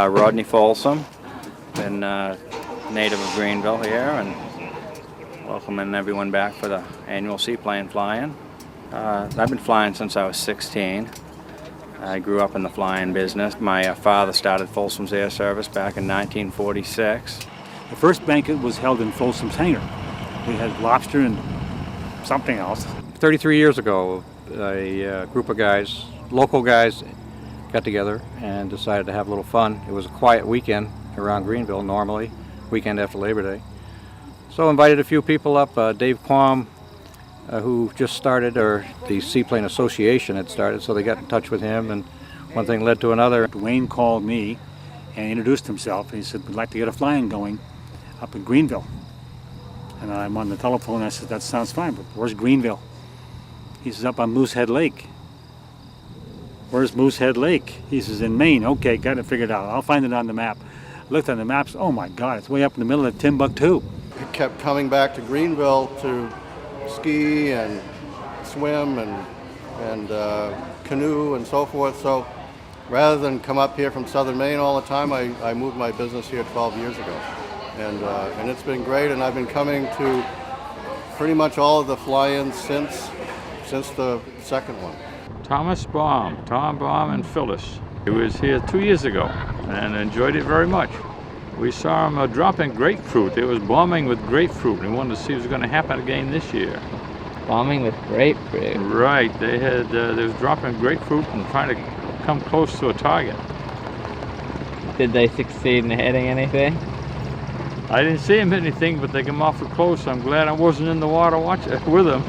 Rodney Folsom, been native of Greenville here, and welcoming everyone back for the annual Seaplane flying. I've been flying since I was 16. I grew up in the flying business. My father started Folsom's Air Service back in 1946. The first banquet was held in Folsom's hangar. We had lobster and something else. 33 years ago, a group of guys, local guys, got together and decided to have a little fun. It was a quiet weekend around Greenville, normally, weekend after Labor Day. So invited a few people up. Dave Quam, who just started, or the Seaplane Association had started, so they got in touch with him, and one thing led to another. Dwayne called me and introduced himself. He said, we'd like to get a flying going up in Greenville. And I'm on the telephone, and I said, that sounds fine, but where's Greenville? He says, up on Moosehead Lake. Where's Moosehead Lake? He says, in Maine. Okay, got it figured out. I'll find it on the map. Looked on the maps, oh my God, it's way up in the middle of Timbuktu. He kept coming back to Greenville to ski and swim and canoe and so forth. So rather than come up here from southern Maine all the time, I moved my business here 12 years ago. And it's been great, and I've been coming to pretty much all of the fly-ins since the second one. Tom Baum and Phyllis. He was here 2 years ago and enjoyed it very much. We saw him dropping grapefruit. They was bombing with grapefruit, and we wanted to see if it was going to happen again this year. Bombing with grapefruit? Right. They was dropping grapefruit and trying to come close to a target. Did they succeed in hitting anything? I didn't see him hit anything, but they came awfully close. I'm glad I wasn't in the water with them.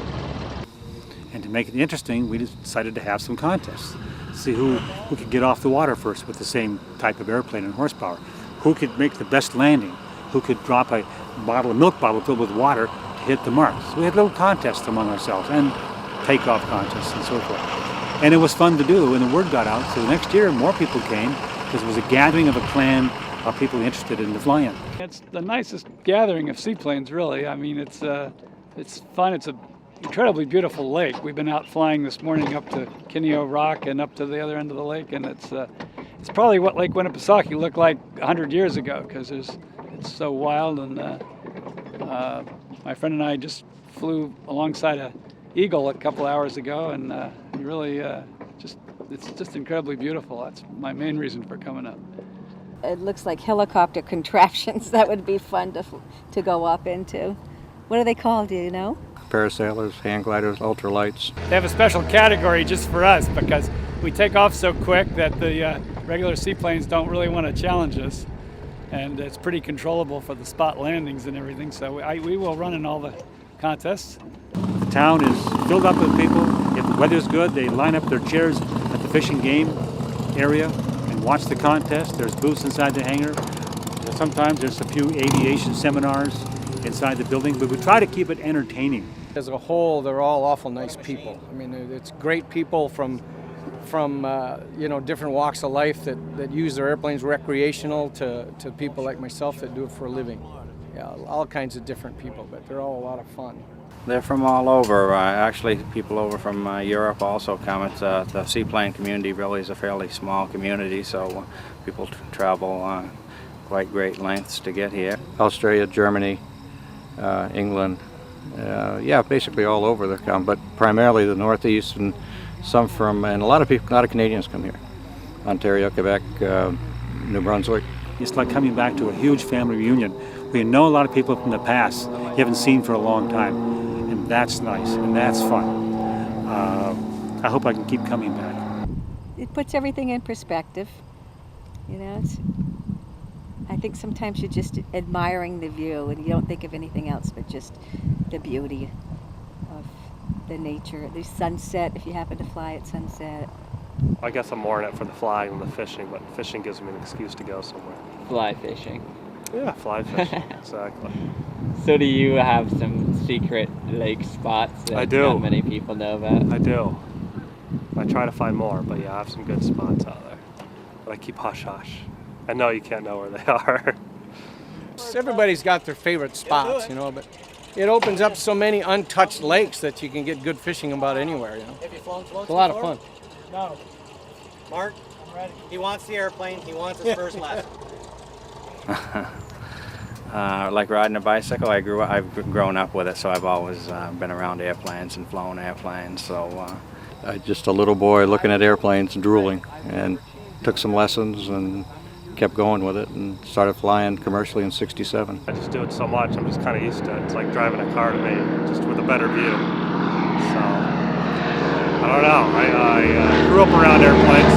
And to make it interesting, we decided to have some contests. See who could get off the water first with the same type of airplane and horsepower. Who could make the best landing? Who could drop a milk bottle filled with water to hit the mark? So we had little contests among ourselves, and takeoff contests and so forth. And it was fun to do, and the word got out. So the next year, more people came, because it was a gathering of a clan of people interested in the flying. It's the nicest gathering of seaplanes, really. I mean, it's fun. It's an incredibly beautiful lake. We've been out flying this morning up to Kineo Rock and up to the other end of the lake, and it's probably what Lake Winnipesaukee looked like 100 years ago, because it's so wild. And my friend and I just flew alongside an eagle a couple hours ago, and really it's just incredibly beautiful. That's my main reason for coming up. It looks like helicopter contraptions. That would be fun to go up into. What are they called, do you know? Parasailers, hang gliders, ultralights. They have a special category just for us because we take off so quick that the regular seaplanes don't really want to challenge us. And it's pretty controllable for the spot landings and everything, so we will run in all the contests. The town is filled up with people. If the weather's good, they line up their chairs at the fishing game area and watch the contest. There's booths inside the hangar. Sometimes there's a few aviation seminars inside the building, but we try to keep it entertaining. As a whole, they're all awful nice people. I mean, it's great people from different walks of life that use their airplanes recreational to people like myself that do it for a living. Yeah, all kinds of different people, but they're all a lot of fun. They're from all over. Actually, people over from Europe also come. It's the seaplane community really is a fairly small community, so people travel quite great lengths to get here. Australia, Germany, England, basically all over they come, but primarily the Northeast, and some and a lot of Canadians come here. Ontario, Quebec, New Brunswick. It's like coming back to a huge family reunion. We know a lot of people from the past you haven't seen for a long time, and that's nice, and that's fun. I hope I can keep coming back. It puts everything in perspective. You know, I think sometimes you're just admiring the view and you don't think of anything else but just the beauty of the nature. The sunset, if you happen to fly at sunset. I guess I'm more in it for the flying than the fishing, but fishing gives me an excuse to go somewhere. Fly fishing. Yeah, fly fishing, exactly. So do you have some secret lake spots that I do. Not many people know about? I do. I try to find more, but yeah, I have some good spots out there. But I keep hush-hush. I know you can't know where they are. Everybody's got their favorite spots, but it opens up so many untouched lakes that you can get good fishing about anywhere, It's a lot of fun. No. Mark, He wants the airplane. He wants his first lesson. Like riding a bicycle, I've grown up with it, so I've always been around airplanes and flown airplanes. So Just a little boy looking at airplanes and drooling, and took some lessons and kept going with it and started flying commercially in '67. I just do it so much, I'm just kind of used to it. It's like driving a car to me, just with a better view. So, I don't know. I grew up around airplanes.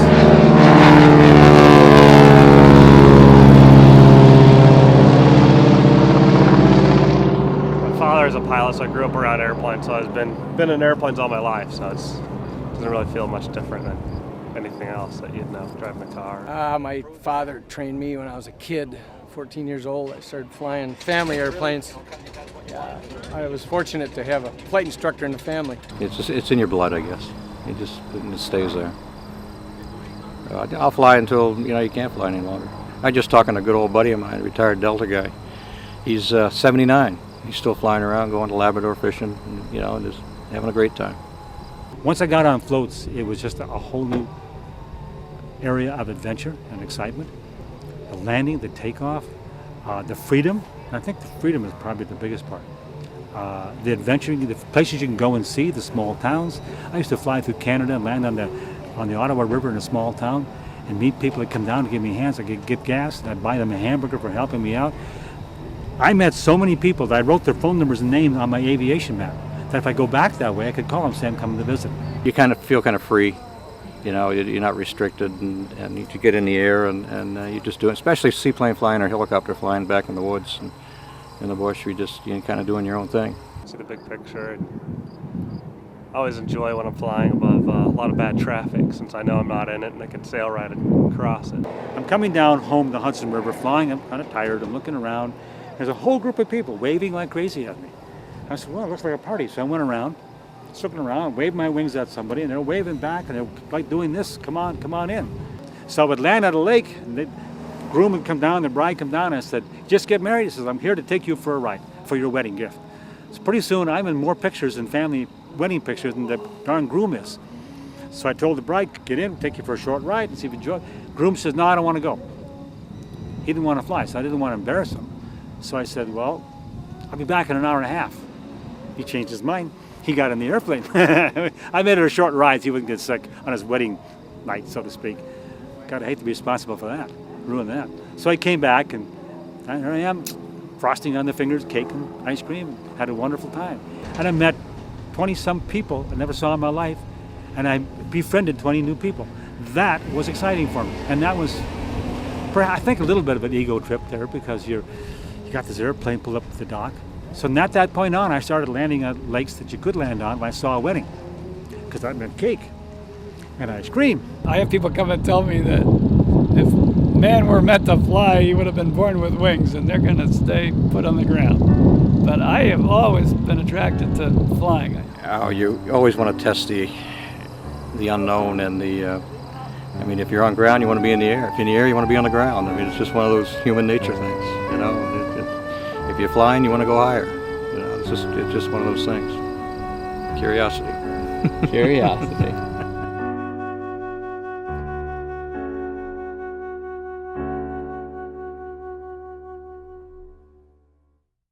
My father is a pilot, so I grew up around airplanes. So I've been in airplanes all my life. So it doesn't really feel much different than anything else that you'd know driving a car. My father trained me when I was a kid, 14 years old. I started flying family airplanes. I was fortunate to have a flight instructor in the family. It's in your blood, I guess. It stays there. I'll fly until you can't fly any longer. I just talking to a good old buddy of mine, a retired Delta guy. He's 79. He's still flying around, going to Labrador fishing, and just having a great time. Once I got on floats, it was just a whole new area of adventure and excitement. The landing, the takeoff, the freedom. I think the freedom is probably the biggest part. The adventure, the places you can go and see, the small towns. I used to fly through Canada and land on the Ottawa River in a small town and meet people that come down to give me hands. I could get gas and I'd buy them a hamburger for helping me out. I met so many people that I wrote their phone numbers and names on my aviation map that if I go back that way, I could call them, say I'm coming to visit. You kind of feel kind of free. You're not restricted, and you get in the air and you just do it. Especially seaplane flying or helicopter flying back in the woods and in the bush. You're kind of doing your own thing. See the big picture. I always enjoy when I'm flying above a lot of bad traffic, since I know I'm not in it and I can sail right across it. I'm coming down home the Hudson River flying. I'm kind of tired. I'm looking around. There's a whole group of people waving like crazy at me. I said, well, it looks like a party. So I went around, just looking around, waved my wings at somebody, and they're waving back, and they're like doing this, come on in. So I would land at a lake, and the groom would come down, the bride come down, and I said, just get married. He says, I'm here to take you for a ride, for your wedding gift. So pretty soon, I'm in more pictures and family wedding pictures than the darn groom is. So I told the bride, get in, take you for a short ride, and see if you enjoy it. Groom says, no, I don't want to go. He didn't want to fly, so I didn't want to embarrass him. So I said, well, I'll be back in an hour and a half. He changed his mind. He got in the airplane. I made it a short ride so he wouldn't get sick on his wedding night, so to speak. God, I hate to be responsible for that, ruin that. So I came back, and here I am, frosting on the fingers, cake and ice cream, had a wonderful time. And I met 20-some people I never saw in my life, and I befriended 20 new people. That was exciting for me, and that was, I think, a little bit of an ego trip there, because you got this airplane pulled up to the dock. So from that point on, I started landing at lakes that you could land on when I saw a wedding, because that meant cake and ice cream. I have people come and tell me that if man were meant to fly, he would have been born with wings, and they're going to stay put on the ground. But I have always been attracted to flying. Oh, you always want to test the unknown and if you're on ground, you want to be in the air. If you're in the air, you want to be on the ground. It's just one of those human nature things, If you're flying, you want to go higher. It's just one of those things. Curiosity. Curiosity.